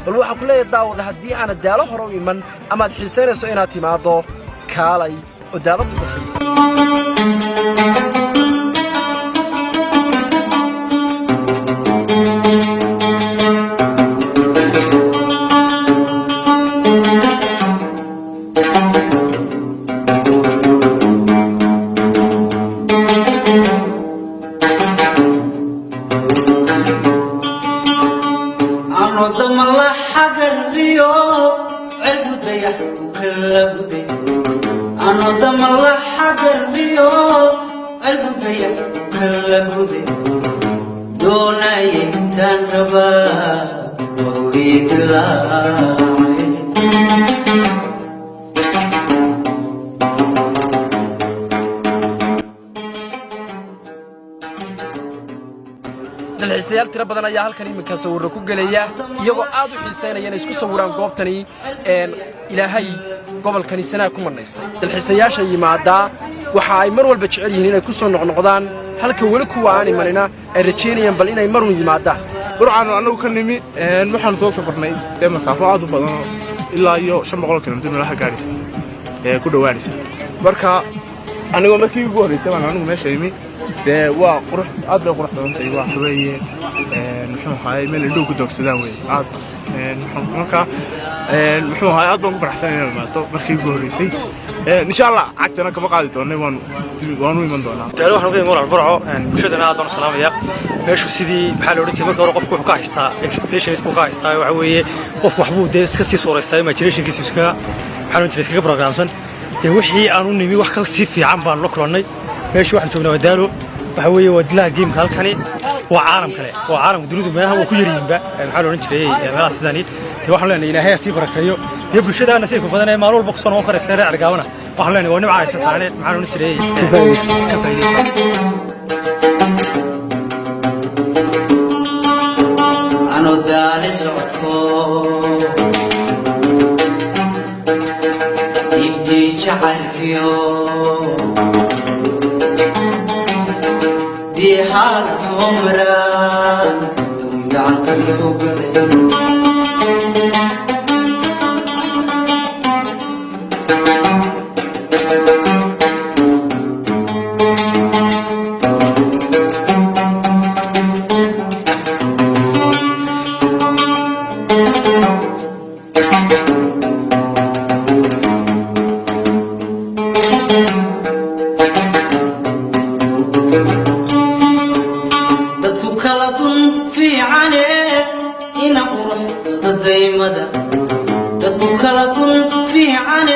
bal waxa ku leeyahay daawada haddii aan daalo hore u iman ama xiisaynayso inaad timaado kaalay oo daalada dalxiis أنا دم الله حجر ريو البدية كل بدي دوني تنربا وأريد الله dalxiisayaal tiro badan ayaa halkan iminka sawirro ku galaya iyagoo aad u xiiseynaya inay isku sawiraan goobtani ilaahay gobolkani sanaa ku manaystay dalxiisayaasha yimaada waxa ay mar walba jecel yihiin inay ku soo noqnoqdaan halka weli kuwa aan imanina ay rajeynayaan bal inay marun yimaadaan burcaan anagu ka nimi waxaan soo safarnay masaafo aad u badan ilaa iyo 500 kilomitir meelaha gaaraysa ku dhawaanaysa marka anigoo markii ugu horeysay baan anigu meesha imi waa qurux aad bay qurux badan tahay waa xaweeye muxuu ahaay meel dhow ku doogsadaan way aad marka muxuu ahaay aad baan ku faraxsanahay inaan maato markii ugu horeysay insha Allah cagtana kama qaadi doonay waan u iman doonaa taalo waxaan ugu iman burco bulshadana aad baan salaamaya meeshu sidii maxaa la oran jiray marka hore qofku wuxuu ka haystaa expectations buu ka haystaa waxa weeye qof wax buu iska sii sooreystay imaginationkiisa iska maxaa la jiray iska programsan wixii aan u nimi wax ka sii fiican baan la kulannay meeshu waxaan joognaa wadaalo waxa weeye wadlaha geemka halkani waa caalam kale waa caalam dunidu meelaha uu ku yaryiinba maxaa la oran jiray meelaha sidani waxaan leenahay ilaahay sii barakeeyo bulshada nasiibka badan ee maalin walba ku soo noqon karaysa reer gaabana waxaan leenahay waa nimca aysan taane maxaa la oran jiray ka faa'iido أنا دالي سعدكو يفتي شعركيو دي حالة عمران دويد عنك سوقني dadku kala dun fiican